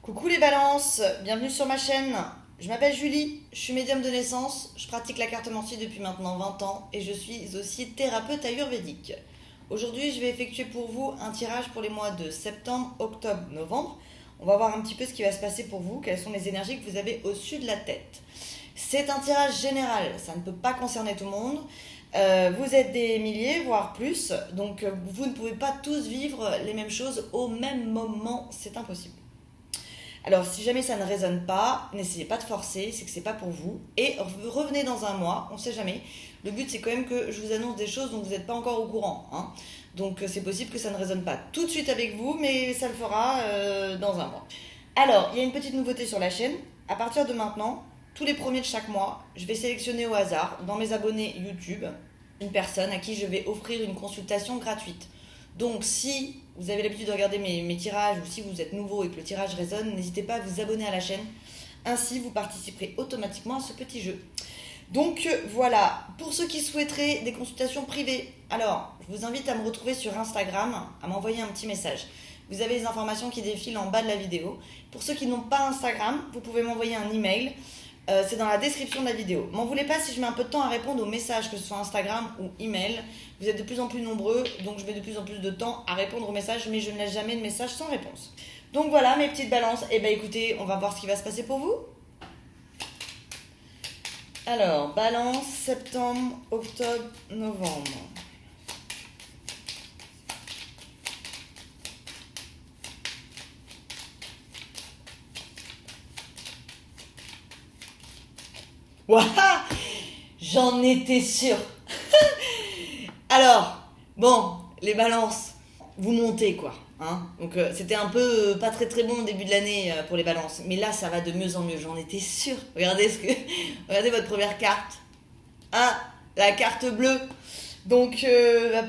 Coucou les balances, bienvenue sur ma chaîne. Je m'appelle Julie, je suis médium de naissance, je pratique la cartomancie depuis maintenant 20 ans et je suis aussi thérapeute ayurvédique. Aujourd'hui, je vais effectuer pour vous un tirage pour les mois de septembre, octobre, novembre. On va voir un petit peu ce qui va se passer pour vous, quelles sont les énergies que vous avez au-dessus de la tête. C'est un tirage général, ça ne peut pas concerner tout le monde. Vous êtes des milliers, voire plus, donc vous ne pouvez pas tous vivre les mêmes choses au même moment, c'est impossible. Alors, si jamais ça ne résonne pas, n'essayez pas de forcer, c'est que c'est pas pour vous. Et revenez dans un mois, on sait jamais. Le but, c'est quand même que je vous annonce des choses dont vous n'êtes pas encore au courant, hein. Donc, c'est possible que ça ne résonne pas tout de suite avec vous, mais ça le fera dans un mois. Alors, il y a une petite nouveauté sur la chaîne. À partir de maintenant, tous les premiers de chaque mois, je vais sélectionner au hasard, dans mes abonnés YouTube, une personne à qui je vais offrir une consultation gratuite. Donc, si vous avez l'habitude de regarder mes tirages ou si vous êtes nouveau et que le tirage résonne, n'hésitez pas à vous abonner à la chaîne. Ainsi, vous participerez automatiquement à ce petit jeu. Donc, voilà. Pour ceux qui souhaiteraient des consultations privées, alors, je vous invite à me retrouver sur Instagram, à m'envoyer un petit message. Vous avez les informations qui défilent en bas de la vidéo. Pour ceux qui n'ont pas Instagram, vous pouvez m'envoyer un email. C'est dans la description de la vidéo. M'en voulez pas si je mets un peu de temps à répondre aux messages, que ce soit Instagram ou email. Vous êtes de plus en plus nombreux, donc je mets de plus en plus de temps à répondre aux messages, mais je ne laisse jamais de messages sans réponse. Donc voilà mes petites balances. Et ben écoutez, on va voir ce qui va se passer pour vous. Alors, balance, septembre, octobre, novembre. Waouh, j'en étais sûre. Alors, bon, les balances, vous montez quoi, hein. Donc c'était un peu pas très très bon au début de l'année pour les balances, mais là ça va de mieux en mieux, j'en étais sûre. Regardez regardez votre première carte. Ah, la carte bleue. Donc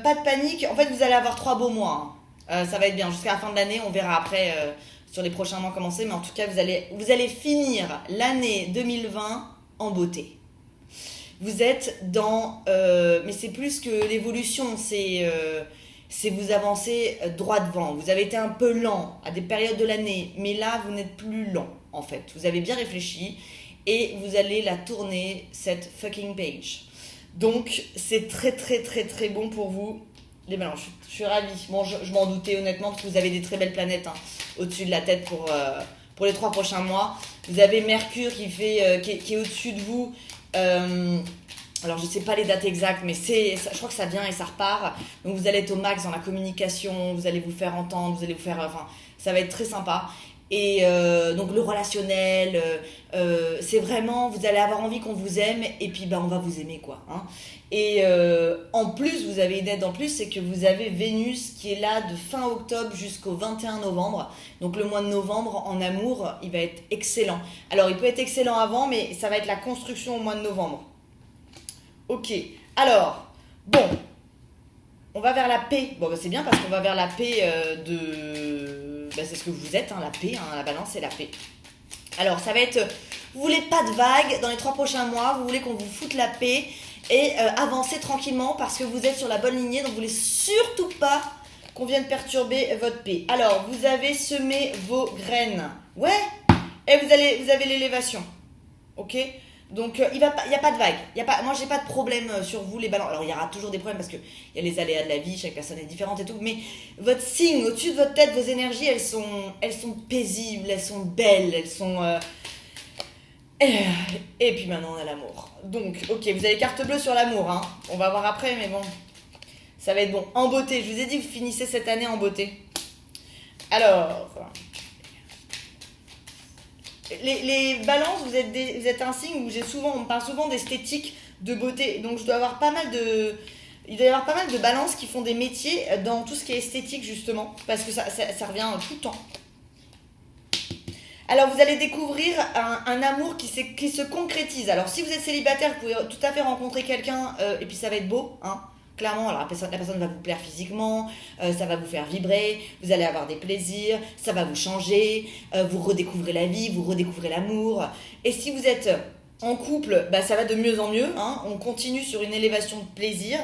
pas de panique. En fait, vous allez avoir 3 beaux mois, hein. Ça va être bien jusqu'à la fin de l'année. On verra après sur les prochains mois comment c'est, mais en tout cas vous allez finir l'année 2020 en beauté. Vous êtes dans... mais c'est plus que l'évolution, c'est vous avancer droit devant. Vous avez été un peu lent à des périodes de l'année, mais là, vous n'êtes plus lent, en fait. Vous avez bien réfléchi et vous allez la tourner, cette fucking page. Donc, c'est très, très, très, très bon pour vous. Les balances, je suis ravie. Bon, je m'en doutais honnêtement, parce que vous avez des très belles planètes hein, au-dessus de la tête pour les 3 prochains mois. Vous avez Mercure qui est au-dessus de vous. Alors je sais pas les dates exactes, mais je crois que ça vient et ça repart. Donc vous allez être au max dans la communication, vous allez vous faire entendre, vous allez vous faire, enfin, ça va être très sympa. Et donc le relationnel, c'est vraiment, vous allez avoir envie qu'on vous aime et puis on va vous aimer quoi, hein. Et en plus, vous avez une aide en plus, c'est que vous avez Vénus qui est là de fin octobre jusqu'au 21 novembre. Donc le mois de novembre en amour, il va être excellent. Alors il peut être excellent avant, mais ça va être la construction au mois de novembre. Ok, alors, bon, on va vers la paix. Bon, c'est bien parce qu'on va vers la paix c'est ce que vous êtes, hein, la paix, hein, la balance, c'est la paix. Alors, ça va être, vous voulez pas de vagues dans les 3 prochains mois, vous voulez qu'on vous foute la paix et avancer tranquillement parce que vous êtes sur la bonne lignée, donc vous voulez surtout pas qu'on vienne perturber votre paix. Alors, vous avez semé vos graines, ouais, et vous avez l'élévation, ok. Donc il n'y a pas de vague. Moi j'ai pas de problème sur vous les balances. Alors il y aura toujours des problèmes parce qu'il y a les aléas de la vie, chaque personne est différente et tout. Mais votre signe au-dessus de votre tête, vos énergies, elles sont paisibles, elles sont belles, elles sont... Et puis maintenant on a l'amour. Donc ok, vous avez carte bleue sur l'amour, hein. On va voir après, mais bon, ça va être bon. En beauté, je vous ai dit que vous finissez cette année en beauté. Alors... Les balances, vous êtes un signe où on me parle souvent d'esthétique, de beauté. Donc il doit y avoir pas mal de balances qui font des métiers dans tout ce qui est esthétique justement, parce que ça revient tout le temps. Alors vous allez découvrir un amour qui se concrétise. Alors si vous êtes célibataire, vous pouvez tout à fait rencontrer quelqu'un et puis ça va être beau, hein. Clairement, alors la personne va vous plaire physiquement, ça va vous faire vibrer, vous allez avoir des plaisirs, ça va vous changer, vous redécouvrez la vie, vous redécouvrez l'amour. Et si vous êtes en couple, ça va de mieux en mieux, hein. On continue sur une élévation de plaisir.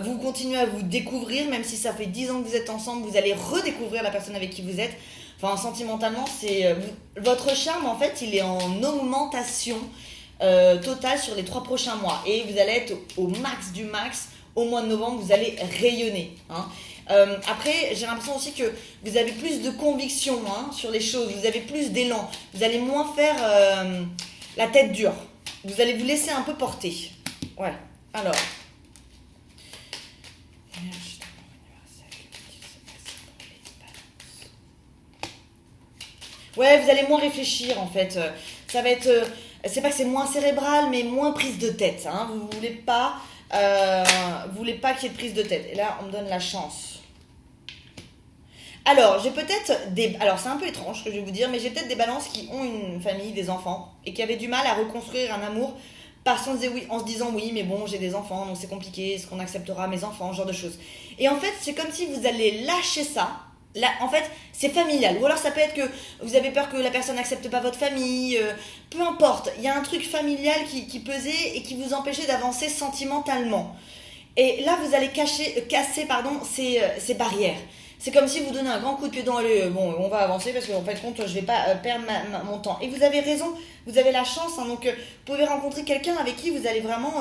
Vous continuez à vous découvrir, même si ça fait 10 ans que vous êtes ensemble, vous allez redécouvrir la personne avec qui vous êtes. Enfin, sentimentalement, votre charme, en fait, il est en augmentation totale sur les 3 prochains mois. Et vous allez être au max du max. Au mois de novembre, vous allez rayonner. Hein. Après, j'ai l'impression aussi que vous avez plus de conviction sur les choses. Vous avez plus d'élan. Vous allez moins faire la tête dure. Vous allez vous laisser un peu porter. Ouais. Alors. Ouais, vous allez moins réfléchir en fait. Ça va être. C'est pas que c'est moins cérébral, mais moins prise de tête. Hein. Vous voulez pas qu'il y ait de prise de tête. Et là, on me donne la chance. Alors, j'ai peut-être des. Alors, c'est un peu étrange ce que je vais vous dire, mais j'ai peut-être des balances qui ont une famille, des enfants, et qui avaient du mal à reconstruire un amour parce qu'on disait oui, en se disant oui, mais bon, j'ai des enfants, donc c'est compliqué, est-ce qu'on acceptera mes enfants, ce genre de choses. Et en fait, c'est comme si vous allez lâcher ça. Là, en fait, c'est familial. Ou alors ça peut être que vous avez peur que la personne n'accepte pas votre famille. Peu importe. Il y a un truc familial qui pesait et qui vous empêchait d'avancer sentimentalement. Et là, vous allez casser ces barrières. C'est comme si vous donnez un grand coup de pied dans le... Bon, on va avancer parce qu'en fait, compte, je vais pas perdre mon temps. Et vous avez raison, vous avez la chance. Donc, vous pouvez rencontrer quelqu'un avec qui vous allez vraiment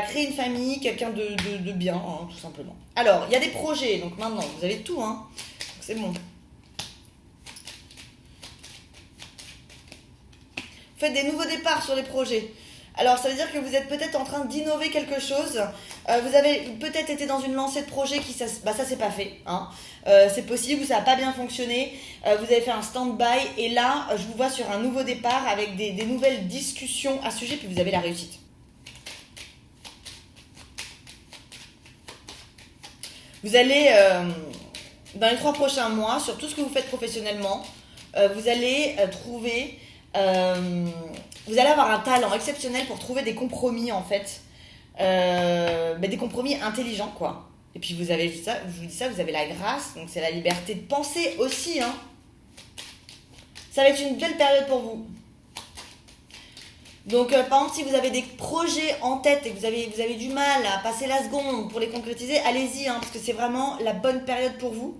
créer une famille, quelqu'un de bien, tout simplement. Alors, il y a des projets. Donc maintenant, vous avez tout, c'est bon. Faites des nouveaux départs sur les projets. Alors, ça veut dire que vous êtes peut-être en train d'innover quelque chose. Vous avez peut-être été dans une lancée de projet qui, ça c'est pas fait. C'est possible, ça n'a pas bien fonctionné. Vous avez fait un stand-by. Et là, je vous vois sur un nouveau départ avec des nouvelles discussions à ce sujet. Puis vous avez la réussite. Vous allez... dans les 3 prochains mois, sur tout ce que vous faites professionnellement, vous allez trouver... vous allez avoir un talent exceptionnel pour trouver des compromis, en fait. Des compromis intelligents, quoi. Et puis, vous avez ça, je vous dis ça, vous avez la grâce, donc c'est la liberté de penser aussi, Ça va être une belle période pour vous. Donc, par exemple, si vous avez des projets en tête et que vous avez du mal à passer la seconde pour les concrétiser, allez-y, parce que c'est vraiment la bonne période pour vous.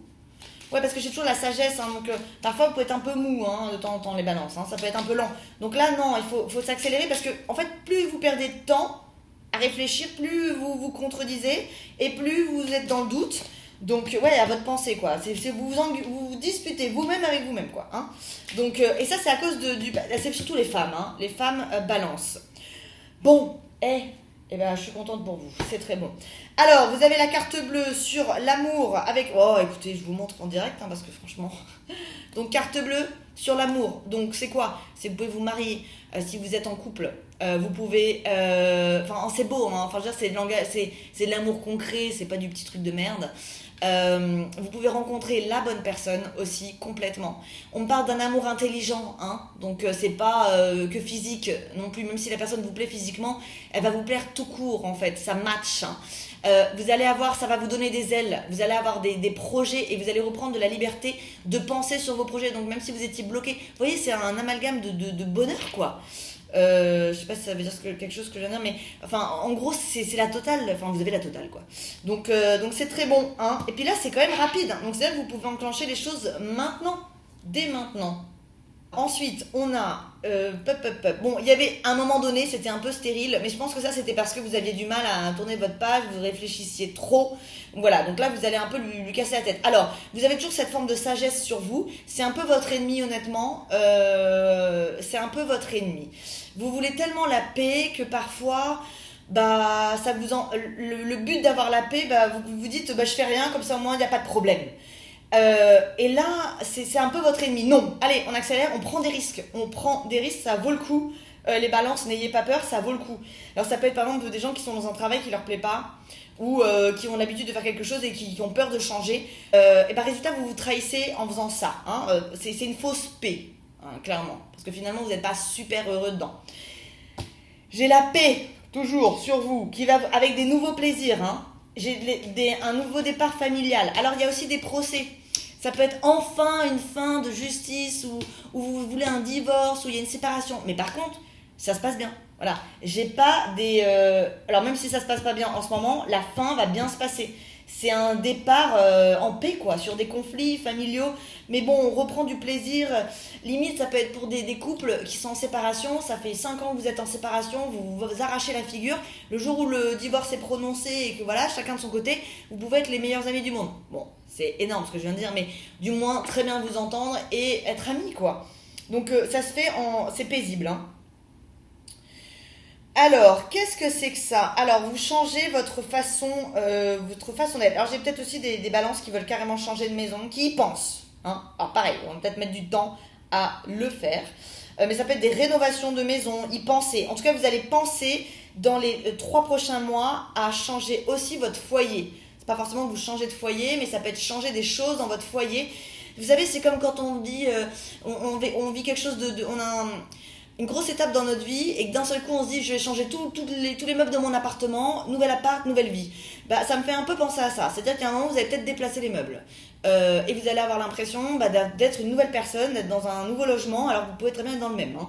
Ouais, parce que j'ai toujours la sagesse, donc parfois vous pouvez être un peu mou de temps en temps les balances, ça peut être un peu lent. Donc là, non, il faut s'accélérer parce que, en fait, plus vous perdez de temps à réfléchir, plus vous vous contredisez et plus vous êtes dans le doute. Donc, ouais, à votre pensée, quoi. C'est vous disputez vous-même avec vous-même, quoi. Donc, et ça, c'est à cause c'est surtout les femmes, Les femmes balancent. Bon, je suis contente pour vous, c'est très bon. Alors, vous avez la carte bleue sur l'amour avec... Oh, écoutez, je vous montre en direct, parce que franchement... Donc, carte bleue sur l'amour. Donc, c'est quoi? C'est que vous pouvez vous marier si vous êtes en couple. Vous pouvez... c'est beau, Enfin, je veux dire, c'est de l'amour concret, c'est pas du petit truc de merde. Vous pouvez rencontrer la bonne personne aussi complètement. On parle d'un amour intelligent, donc c'est pas que physique non plus, même si la personne vous plaît physiquement, elle va vous plaire tout court en fait, ça match. Vous allez avoir, ça va vous donner des ailes, vous allez avoir des projets et vous allez reprendre de la liberté de penser sur vos projets. Donc même si vous étiez bloqué, vous voyez, c'est un amalgame de bonheur, quoi. Je sais pas si ça veut dire quelque chose que je viens de dire, mais en gros c'est la totale, vous avez la totale, quoi. Donc c'est très bon, et puis là c'est quand même rapide, donc c'est là que vous pouvez enclencher les choses maintenant, dès maintenant. Ensuite on a bon, il y avait un moment donné, c'était un peu stérile, mais je pense que ça c'était parce que vous aviez du mal à tourner votre page, vous réfléchissiez trop. Voilà, donc là vous allez un peu lui casser la tête. Alors, vous avez toujours cette forme de sagesse sur vous, c'est un peu votre ennemi, honnêtement, c'est un peu votre ennemi. Vous voulez tellement la paix que parfois, ça le but d'avoir la paix, vous vous dites, je fais rien, comme ça au moins il n'y a pas de problème. Et là, c'est un peu votre ennemi. Non, allez, on accélère, on prend des risques. Ça vaut le coup. Les balances, n'ayez pas peur, ça vaut le coup. Alors ça peut être par exemple des gens qui sont dans un travail qui leur plaît pas, ou qui ont l'habitude de faire quelque chose et qui ont peur de changer. Et résultat, vous vous trahissez en faisant ça. C'est une fausse paix, clairement. Parce que finalement, vous n'êtes pas super heureux dedans. J'ai la paix, toujours, sur vous, qui va avec des nouveaux plaisirs, J'ai un nouveau départ familial. Alors, il y a aussi des procès. Ça peut être enfin une fin de justice ou vous voulez un divorce ou il y a une séparation. Mais par contre, ça se passe bien. Voilà. J'ai pas des... Alors, même si ça se passe pas bien en ce moment, la fin va bien se passer. c'est un départ en paix, quoi, sur des conflits familiaux. Mais bon, on reprend du plaisir. Limite, ça peut être pour des couples qui sont en séparation. Ça fait 5 ans que vous êtes en séparation, vous vous arrachez la figure. Le jour où le divorce est prononcé et que voilà, chacun de son côté, vous pouvez être les meilleurs amis du monde. Bon, c'est énorme ce que je viens de dire, mais du moins très bien vous entendre et être amis, quoi. Donc ça se fait c'est paisible, hein. Alors, qu'est-ce que c'est que ça? Alors, vous changez votre façon d'être. Alors, j'ai peut-être aussi des balances qui veulent carrément changer de maison, qui y pensent, hein. Alors, pareil, on va peut-être mettre du temps à le faire. Mais ça peut être des rénovations de maison, y penser. En tout cas, vous allez penser dans les 3 prochains mois à changer aussi votre foyer. C'est pas forcément que vous changez de foyer, mais ça peut être changer des choses dans votre foyer. Vous savez, c'est comme quand on dit, on vit quelque chose on a une grosse étape dans notre vie et que d'un seul coup on se dit je vais changer tous les meubles de mon appartement, nouvel appart, nouvelle vie. Bah, ça me fait un peu penser à ça. C'est-à-dire qu'à un moment vous allez peut-être déplacer les meubles. Et vous allez avoir l'impression d'être une nouvelle personne, d'être dans un nouveau logement, alors que vous pouvez très bien être dans le même, hein.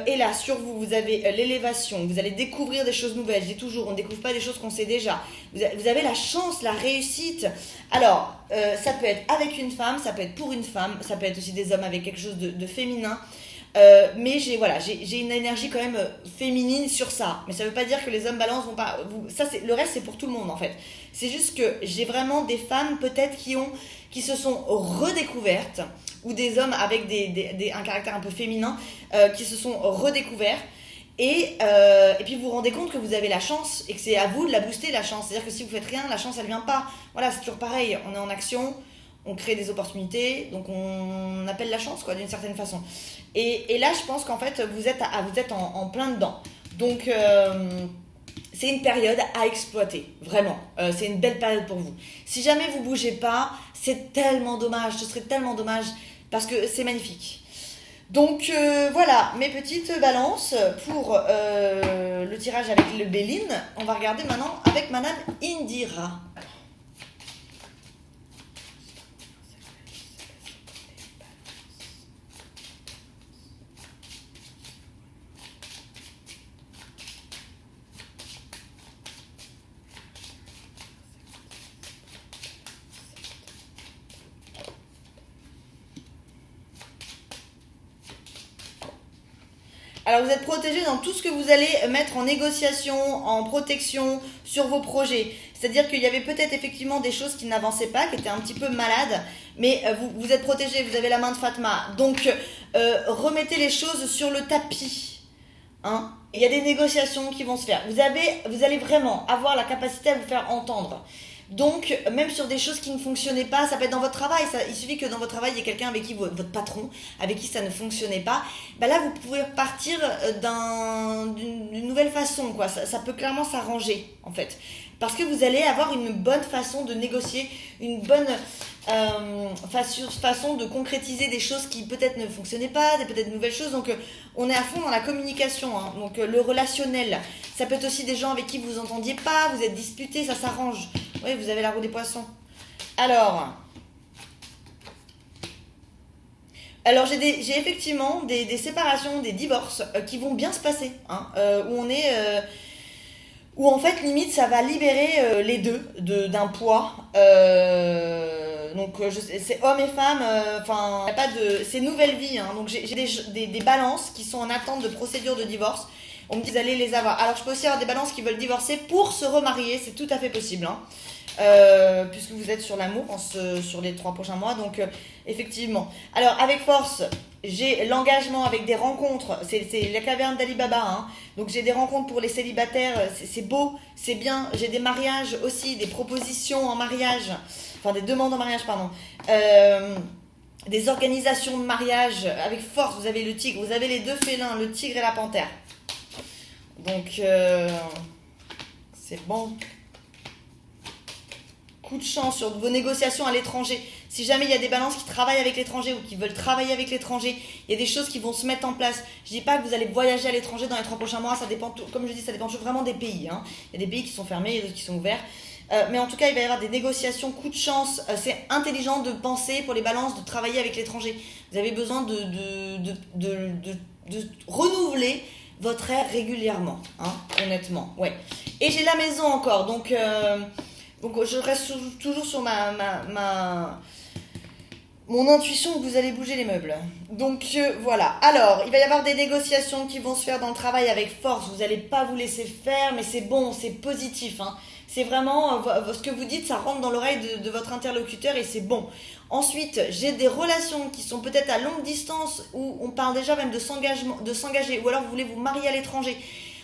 Et là, sur vous, vous avez l'élévation, vous allez découvrir des choses nouvelles. Je dis toujours, on ne découvre pas des choses qu'on sait déjà. Vous avez la chance, la réussite. Alors, ça peut être avec une femme, ça peut être pour une femme, ça peut être aussi des hommes avec quelque chose de féminin. Mais j'ai une énergie quand même féminine sur ça. Mais ça veut pas dire que les hommes balance vont pas. Le reste c'est pour tout le monde en fait. C'est juste que j'ai vraiment des femmes peut-être qui se sont redécouvertes ou des hommes avec un caractère un peu féminin qui se sont redécouverts. Et puis vous vous rendez compte que vous avez la chance et que c'est à vous de la booster la chance. C'est-à-dire que si vous faites rien, la chance elle vient pas. Voilà, c'est toujours pareil. On est en action. On crée des opportunités, donc on appelle la chance, quoi, d'une certaine façon. Et là, je pense qu'en fait, vous êtes en plein dedans. Donc, c'est une période à exploiter, vraiment. C'est une belle période pour vous. Si jamais vous bougez pas, c'est tellement dommage, ce serait tellement dommage, parce que c'est magnifique. Donc, voilà, mes petites balances pour le tirage avec le Béline. On va regarder maintenant avec Madame Indira. Alors vous êtes protégé dans tout ce que vous allez mettre en négociation, en protection sur vos projets. C'est-à-dire qu'il y avait peut-être effectivement des choses qui n'avançaient pas, qui étaient un petit peu malades, mais vous êtes protégé, vous avez la main de Fatma. Donc remettez les choses sur le tapis, hein. Il y a des négociations qui vont se faire. Vous allez vraiment avoir la capacité à vous faire entendre. Donc, même sur des choses qui ne fonctionnaient pas, ça peut être dans votre travail. Il suffit que dans votre travail, il y ait quelqu'un avec qui, votre patron, avec qui ça ne fonctionnait pas. Bah là, vous pouvez partir d'une nouvelle façon, quoi. Ça peut clairement s'arranger, en fait. Parce que vous allez avoir une bonne façon de négocier, une bonne façon de concrétiser des choses qui peut-être ne fonctionnaient pas, peut-être de nouvelles choses. Donc, on est à fond dans la communication, hein. Donc, le relationnel. Ça peut être aussi des gens avec qui vous vous entendiez pas, vous êtes disputés, ça s'arrange. Oui, vous avez la roue des poissons. Alors j'ai effectivement des séparations, des divorces qui vont bien se passer, hein, où en fait limite ça va libérer les deux d'un poids. Donc c'est hommes et femmes, enfin pas de, c'est nouvelle vie, hein. Donc j'ai des balances qui sont en attente de procédure de divorce. On me dit vous allez les avoir. Alors je peux aussi avoir des balances qui veulent divorcer pour se remarier, c'est tout à fait possible, hein. Puisque vous êtes sur l'amour sur les 3 prochains mois, donc effectivement. Alors avec force, j'ai l'engagement avec des rencontres, c'est la caverne d'Ali Baba, hein. Donc j'ai des rencontres pour les célibataires, c'est beau, c'est bien. J'ai des mariages aussi, des propositions en mariage, enfin des demandes en mariage, pardon. Des organisations de mariage avec force. Vous avez le tigre, vous avez les 2 félins, le tigre et la panthère. Donc c'est bon. Coup de chance sur vos négociations à l'étranger. Si jamais il y a des balances qui travaillent avec l'étranger ou qui veulent travailler avec l'étranger, il y a des choses qui vont se mettre en place. Je dis pas que vous allez voyager à l'étranger dans les 3 prochains mois, ça dépend, comme je dis, ça dépend toujours vraiment des pays, hein. Il y a des pays qui sont fermés et d'autres qui sont ouverts. Mais en tout cas, il va y avoir des négociations, coup de chance. C'est intelligent de penser pour les balances, de travailler avec l'étranger. Vous avez besoin de renouveler votre air régulièrement, hein, honnêtement. Ouais. Et j'ai la maison encore, donc Donc je reste toujours sur mon intuition que vous allez bouger les meubles. Donc voilà. Alors, il va y avoir des négociations qui vont se faire dans le travail avec force. Vous n'allez pas vous laisser faire, mais c'est bon, c'est positif. Hein. C'est vraiment ce que vous dites, ça rentre dans l'oreille de votre interlocuteur et c'est bon. Ensuite, j'ai des relations qui sont peut-être à longue distance où on parle déjà même de s'engager, ou alors vous voulez vous marier à l'étranger.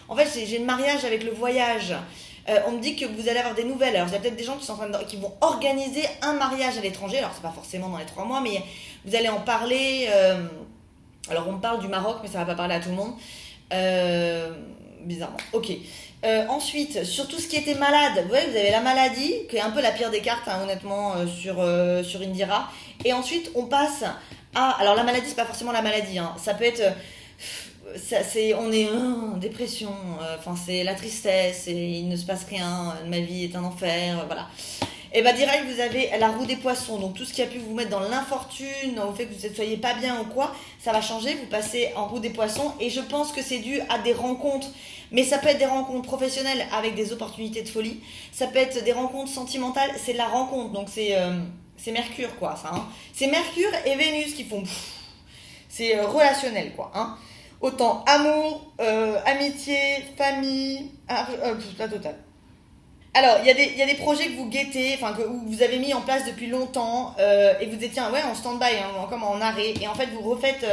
En fait, j'ai le mariage avec le voyage. On me dit que vous allez avoir des nouvelles. Alors, il y a peut-être des gens qui vont organiser un mariage à l'étranger. Alors, c'est pas forcément dans les 3 mois, mais vous allez en parler. Alors, on me parle du Maroc, mais ça va pas parler à tout le monde. Bizarrement. Ok. Ensuite, sur tout ce qui était malade, vous voyez, vous avez la maladie, qui est un peu la pire des cartes, hein, honnêtement, sur Indira. Et ensuite, on passe à... Alors, la maladie, c'est pas forcément la maladie. Hein. Ça peut être... on est en dépression, enfin c'est la tristesse, et il ne se passe rien, ma vie est un enfer, voilà. Et bah direct vous avez la roue des poissons, donc tout ce qui a pu vous mettre dans l'infortune, au fait que vous ne soyez pas bien ou quoi, ça va changer, vous passez en roue des poissons, et je pense que c'est dû à des rencontres, mais ça peut être des rencontres professionnelles avec des opportunités de folie, ça peut être des rencontres sentimentales, c'est de la rencontre, donc c'est Mercure quoi, ça, hein. C'est Mercure et Vénus qui font... c'est relationnel quoi, hein. Autant amour, amitié, famille, la totale. Alors, il y a des projets que vous guettez, enfin que vous avez mis en place depuis longtemps, et vous étiez en stand-by, hein, comme en arrêt, et en fait vous refaites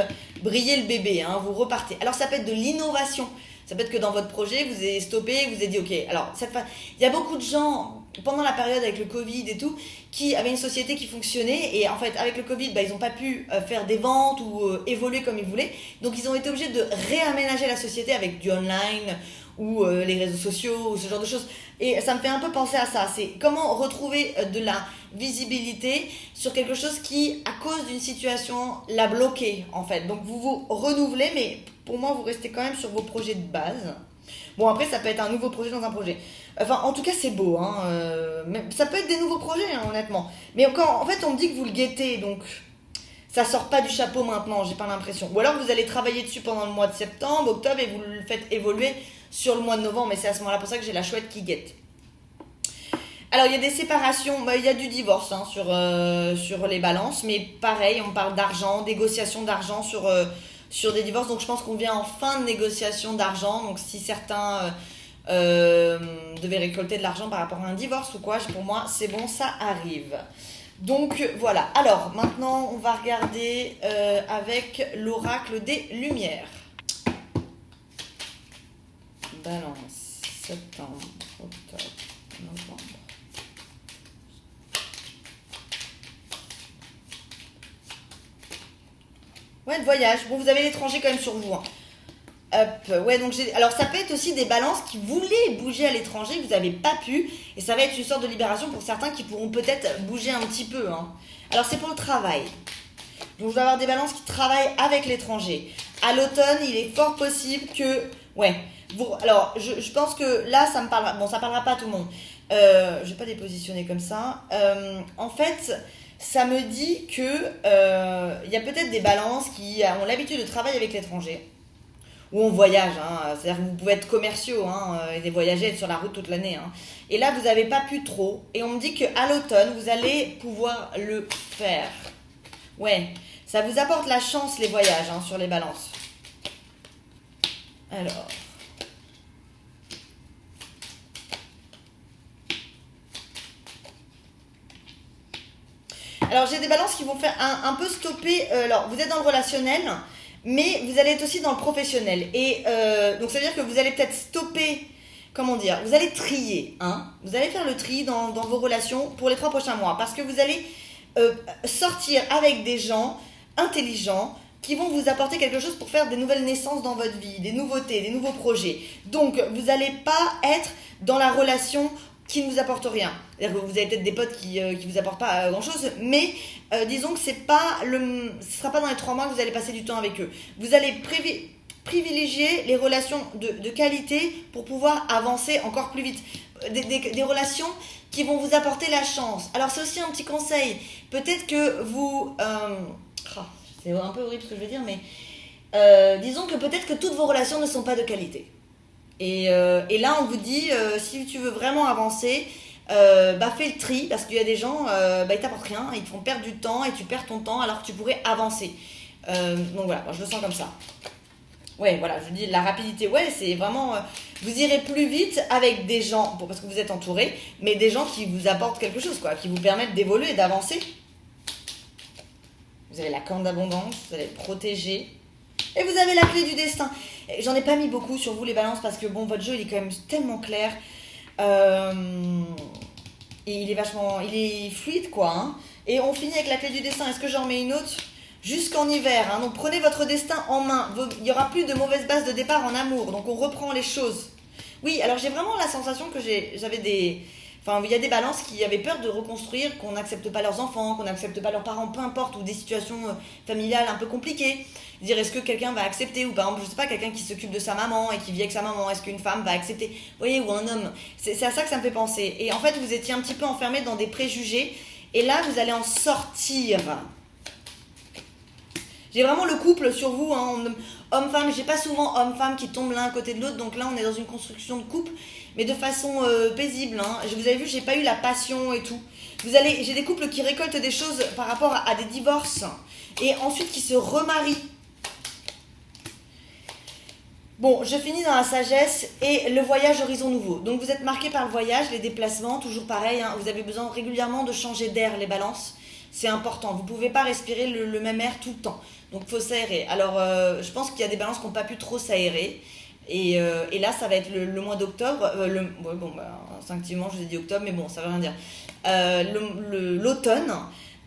briller le bébé, hein, vous repartez. Alors ça peut être de l'innovation, ça peut être que dans votre projet vous avez stoppé, vous avez dit ok. Alors il y a beaucoup de gens pendant la période avec le Covid et tout qui avaient une société qui fonctionnait, et en fait avec le Covid ils n'ont pas pu faire des ventes ou évoluer comme ils voulaient, donc ils ont été obligés de réaménager la société avec du online ou les réseaux sociaux ou ce genre de choses. Et ça me fait un peu penser à ça, c'est comment retrouver de la visibilité sur quelque chose qui, à cause d'une situation, l'a bloqué en fait. Donc vous vous renouvelez, mais pour moi vous restez quand même sur vos projets de base. Bon, après ça peut être un nouveau projet dans un projet. Enfin, en tout cas c'est beau, hein. Ça peut être des nouveaux projets, hein, honnêtement. Mais en fait on me dit que vous le guettez, donc ça sort pas du chapeau maintenant, j'ai pas l'impression. Ou alors vous allez travailler dessus pendant le mois de septembre, octobre, et vous le faites évoluer sur le mois de novembre, mais c'est à ce moment-là pour ça que j'ai la chouette qui guette. Alors il y a des séparations, il y a du divorce, hein, sur les balances, mais pareil, on parle d'argent, négociation d'argent sur des divorces, donc je pense qu'on vient en fin de négociation d'argent, donc si certains devaient récolter de l'argent par rapport à un divorce ou quoi, pour moi c'est bon, ça arrive. Donc voilà, alors maintenant on va regarder avec l'oracle des lumières. Balance, septembre, octobre, novembre. Ouais, le voyage. Bon, vous avez l'étranger quand même sur vous. Hein. Hop, ouais, donc alors ça peut être aussi des balances qui voulaient bouger à l'étranger, vous n'avez pas pu, et ça va être une sorte de libération pour certains qui pourront peut-être bouger un petit peu. Hein. Alors c'est pour le travail. Donc je vais avoir des balances qui travaillent avec l'étranger. À l'automne, il est fort possible que... Ouais. Alors, je pense que là, ça me parlera... Bon, ça parlera pas à tout le monde. Je vais pas les positionner comme ça. En fait, ça me dit que il y a peut-être des balances qui ont l'habitude de travailler avec l'étranger. Ou on voyage, hein. C'est-à-dire que vous pouvez être commerciaux, hein, et voyager, être sur la route toute l'année. Hein. Et là, vous n'avez pas pu trop. Et on me dit qu'à l'automne, vous allez pouvoir le faire. Ouais, ça vous apporte la chance, les voyages, hein, sur les balances. Alors j'ai des balances qui vont faire un peu stopper. Alors vous êtes dans le relationnel, mais vous allez être aussi dans le professionnel. Et donc ça veut dire que vous allez peut-être stopper, comment dire, vous allez trier. Hein, vous allez faire le tri dans vos relations pour les 3 prochains mois. Parce que vous allez sortir avec des gens intelligents qui vont vous apporter quelque chose pour faire des nouvelles naissances dans votre vie, des nouveautés, des nouveaux projets. Donc, vous n'allez pas être dans la relation qui ne vous apporte rien. C'est-à-dire que vous avez peut-être des potes qui vous apportent pas grand-chose, mais disons que ce ne sera pas dans les 3 mois que vous allez passer du temps avec eux. Vous allez privilégier les relations de qualité pour pouvoir avancer encore plus vite. Des relations qui vont vous apporter la chance. Alors, c'est aussi un petit conseil. Peut-être que vous... c'est un peu horrible ce que je veux dire, mais disons que peut-être que toutes vos relations ne sont pas de qualité. Et là, on vous dit, si tu veux vraiment avancer, fais le tri parce qu'il y a des gens, ils t'apportent rien, ils te font perdre du temps et tu perds ton temps alors que tu pourrais avancer. Donc voilà, moi, je le sens comme ça. Ouais, voilà, je dis la rapidité, ouais, c'est vraiment... vous irez plus vite avec des gens, bon, parce que vous êtes entouré, mais des gens qui vous apportent quelque chose, quoi, qui vous permettent d'évoluer, d'avancer. Vous avez la corne d'abondance, vous allez être protégé. Et vous avez la clé du destin. J'en ai pas mis beaucoup sur vous les balances parce que bon, votre jeu il est quand même tellement clair. Et il est fluide quoi. Hein. Et on finit avec la clé du destin. Est-ce que j'en mets une autre? Jusqu'en hiver. Hein. Donc prenez votre destin en main. Il n'y aura plus de mauvaise base de départ en amour. Donc on reprend les choses. Oui, alors j'ai vraiment la sensation que j'avais des... Enfin, il y a des balances qui avaient peur de reconstruire, qu'on n'accepte pas leurs enfants, qu'on n'accepte pas leurs parents, peu importe, ou des situations familiales un peu compliquées. Dire est-ce que quelqu'un va accepter, ou par exemple, je sais pas, quelqu'un qui s'occupe de sa maman et qui vit avec sa maman, est-ce qu'une femme va accepter? Vous voyez, ou un homme. C'est à ça que ça me fait penser. Et en fait, vous étiez un petit peu enfermé dans des préjugés, et là, vous allez en sortir. J'ai vraiment le couple sur vous, hein, homme-femme, j'ai pas souvent homme-femme qui tombent l'un à côté de l'autre, donc là on est dans une construction de couple, mais de façon paisible. Hein. Vous avez vu, j'ai pas eu la passion et tout. J'ai des couples qui récoltent des choses par rapport à des divorces, et ensuite qui se remarient. Bon, je finis dans la sagesse et le voyage horizon nouveau. Donc vous êtes marqué par le voyage, les déplacements, toujours pareil, hein, vous avez besoin régulièrement de changer d'air, les balances. C'est important, vous ne pouvez pas respirer le même air tout le temps. Donc il faut s'aérer. Alors je pense qu'il y a des balances qui n'ont pas pu trop s'aérer. Et là ça va être le mois d'octobre. Instinctivement je vous ai dit octobre, mais bon ça veut rien dire. L'automne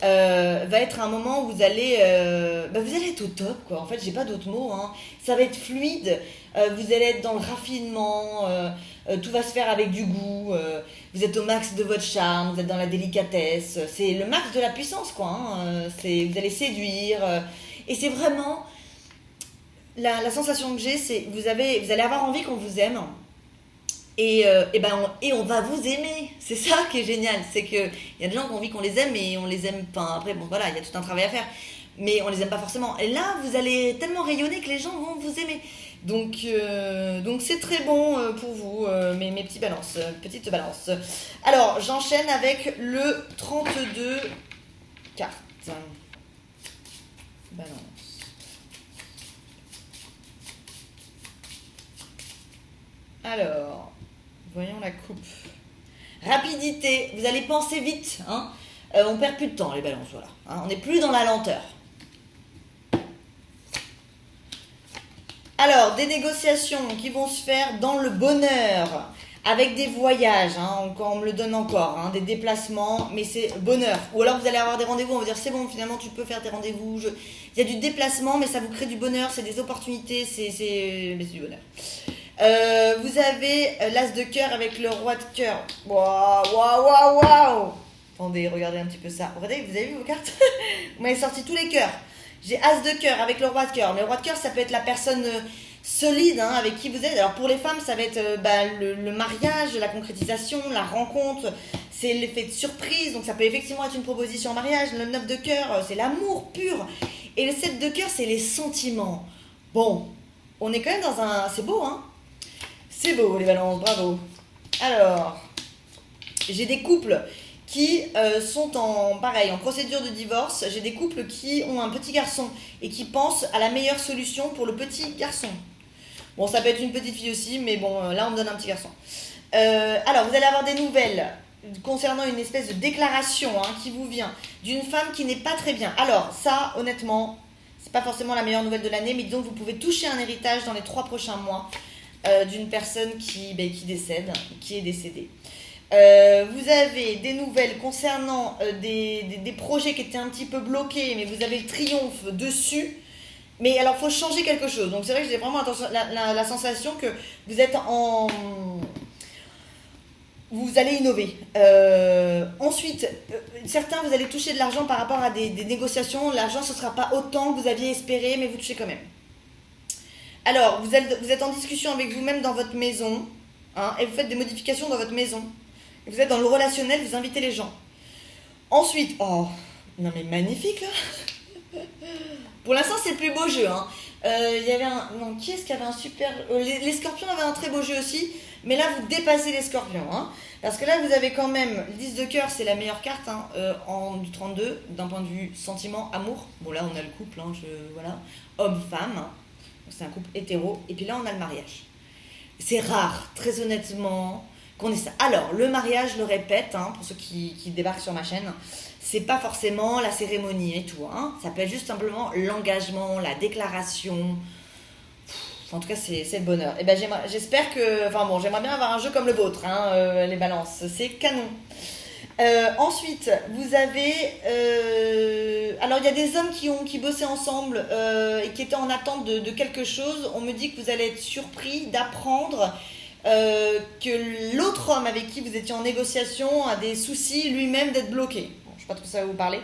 va être un moment où vous allez être au top quoi. En fait j'ai pas d'autres mots. Hein. Ça va être fluide. Vous allez être dans le raffinement. Tout va se faire avec du goût. Vous êtes au max de votre charme. Vous êtes dans la délicatesse. C'est le max de la puissance quoi. Hein. Vous allez séduire. Et c'est vraiment la sensation que j'ai, c'est vous allez avoir envie qu'on vous aime. Et on va vous aimer. C'est ça qui est génial. C'est qu'il y a des gens qui ont envie qu'on les aime et on les aime pas. Après, bon voilà, il y a tout un travail à faire. Mais on les aime pas forcément. Et là, vous allez tellement rayonner que les gens vont vous aimer. Donc c'est très bon pour vous, mes petites balances. Alors, j'enchaîne avec le 32 cartes. Balance. Alors, voyons la coupe. Rapidité, vous allez penser vite. Hein. On perd plus de temps, les balances, voilà. Hein, on n'est plus dans la lenteur. Alors, des négociations qui vont se faire dans le bonheur, avec des voyages, hein, on me le donne encore, hein, des déplacements, mais c'est bonheur. Ou alors vous allez avoir des rendez-vous, on va dire c'est bon, finalement tu peux faire tes rendez-vous. Il y a du déplacement, mais ça vous crée du bonheur, c'est des opportunités, mais c'est du bonheur. Vous avez l'as de cœur avec le roi de cœur. Waouh. Attendez, regardez un petit peu ça. Regardez, vous avez vu vos cartes? Vous m'avez sorti tous les cœurs. J'ai as de cœur avec le roi de cœur. Mais le roi de cœur, ça peut être la personne solide hein, avec qui vous êtes. Alors pour les femmes, ça va être le mariage, la concrétisation, la rencontre. C'est l'effet de surprise. Donc ça peut effectivement être une proposition en mariage. Le 9 de cœur, c'est l'amour pur. Et le 7 de cœur, c'est les sentiments. Bon, on est quand même dans un... C'est beau, hein? C'est beau, les balances, bravo. Alors, j'ai des couples qui sont en procédure de divorce. J'ai des couples qui ont un petit garçon et qui pensent à la meilleure solution pour le petit garçon. Bon, ça peut être une petite fille aussi, mais bon, là, on me donne un petit garçon. Alors, vous allez avoir des nouvelles concernant une espèce de déclaration hein, qui vous vient d'une femme qui n'est pas très bien. Alors, ça, honnêtement, c'est pas forcément la meilleure nouvelle de l'année, mais disons que vous pouvez toucher un héritage dans les 3 prochains mois d'une personne qui décède, qui est décédée. Vous avez des nouvelles concernant des projets qui étaient un petit peu bloqués, mais vous avez le triomphe dessus. Mais alors, il faut changer quelque chose. Donc, c'est vrai que j'ai vraiment la sensation que vous êtes vous allez innover. Ensuite, certains, vous allez toucher de l'argent par rapport à des négociations. L'argent, ce ne sera pas autant que vous aviez espéré, mais vous touchez quand même. Alors, vous êtes en discussion avec vous-même dans votre maison, hein, et vous faites des modifications dans votre maison. Et vous êtes dans le relationnel, vous invitez les gens. Ensuite, oh, non mais magnifique là. Pour l'instant, c'est le plus beau jeu. Hein. Il y avait un... Non, qui est-ce qui avait un super... les scorpions avaient un très beau jeu aussi, mais là, vous dépassez les scorpions. Hein, parce que là, vous avez quand même... Le 10 de cœur, c'est la meilleure carte hein, du 32, d'un point de vue sentiment, amour. Bon, là, on a le couple, hein, voilà. Homme-femme. Hein, c'est un couple hétéro. Et puis là, on a le mariage. C'est rare, très honnêtement, qu'on ait ça. Alors, le mariage, je le répète, hein, pour ceux qui débarquent sur ma chaîne, c'est pas forcément la cérémonie et tout. Hein. Ça peut être juste simplement l'engagement, la déclaration. En tout cas, c'est le bonheur. Et ben, j'espère que... Enfin bon, j'aimerais bien avoir un jeu comme le vôtre, hein, les balances. C'est canon. Ensuite, vous avez... alors, il y a des hommes qui bossaient ensemble et qui étaient en attente de quelque chose. On me dit que vous allez être surpris d'apprendre que l'autre homme avec qui vous étiez en négociation a des soucis lui-même d'être bloqué. Bon, je ne sais pas trop ça va vous parler.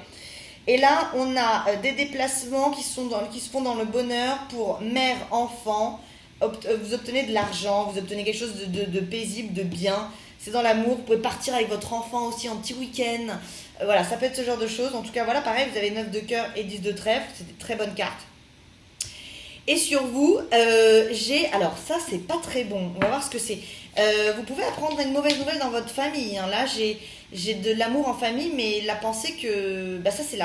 Et là, on a des déplacements qui se font dans le bonheur pour mère-enfant. Vous obtenez de l'argent, vous obtenez quelque chose de paisible, de bien. C'est dans l'amour. Vous pouvez partir avec votre enfant aussi en petit week-end. Voilà, ça peut être ce genre de choses. En tout cas, voilà, pareil, vous avez 9 de cœur et 10 de trèfle. C'est des très bonnes cartes. Et sur vous, j'ai... Alors, ça, c'est pas très bon. On va voir ce que c'est. Vous pouvez apprendre une mauvaise nouvelle dans votre famille. Hein. Là, j'ai de l'amour en famille, mais la pensée que... Bah ça, c'est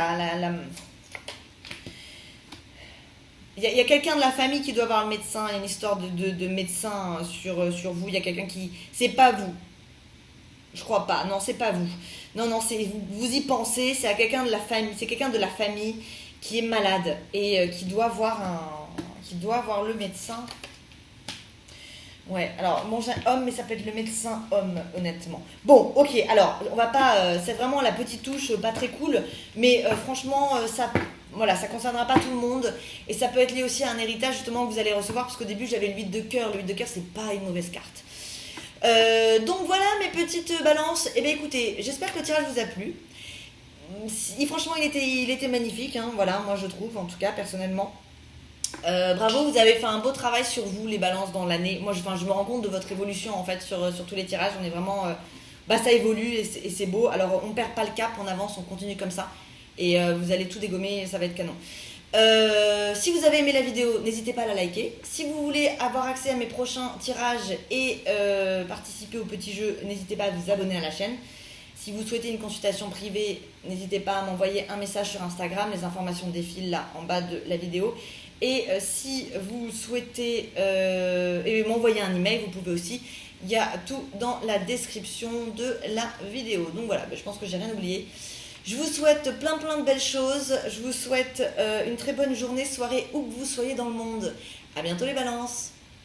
Il y a quelqu'un de la famille qui doit voir le médecin. Il y a une histoire de médecin sur vous. Il y a quelqu'un qui... C'est pas vous. Je crois pas. Non, c'est pas vous. Non, vous y pensez. C'est à quelqu'un de la famille. C'est quelqu'un de la famille qui est malade et qui doit voir le médecin. Ouais, alors, bon, j'ai un homme, mais ça peut être le médecin homme, honnêtement. Bon, ok, alors, on va pas... c'est vraiment la petite touche pas très cool, mais franchement, voilà, ça concernera pas tout le monde, et ça peut être lié aussi à un héritage, justement, que vous allez recevoir, parce qu'au début, j'avais le 8 de cœur. Le 8 de cœur, c'est pas une mauvaise carte. Donc voilà, mes petites balances. Eh bien, écoutez, j'espère que le tirage vous a plu. Franchement, il était magnifique, hein, voilà, moi je trouve, en tout cas, personnellement. Bravo, vous avez fait un beau travail sur vous, les balances, dans l'année. Moi, je me rends compte de votre évolution, en fait, sur tous les tirages. On est vraiment... ça évolue et c'est beau. Alors, on perd pas le cap, on avance, on continue comme ça. Et vous allez tout dégommer, ça va être canon. Si vous avez aimé la vidéo, n'hésitez pas à la liker. Si vous voulez avoir accès à mes prochains tirages et participer au petit jeu, n'hésitez pas à vous abonner à la chaîne. Si vous souhaitez une consultation privée, n'hésitez pas à m'envoyer un message sur Instagram. Les informations défilent là, en bas de la vidéo. Et si vous souhaitez m'envoyer un email, vous pouvez aussi. Il y a tout dans la description de la vidéo. Donc voilà, je pense que j'ai rien oublié. Je vous souhaite plein de belles choses. Je vous souhaite une très bonne journée, soirée, où que vous soyez dans le monde. À bientôt les balances.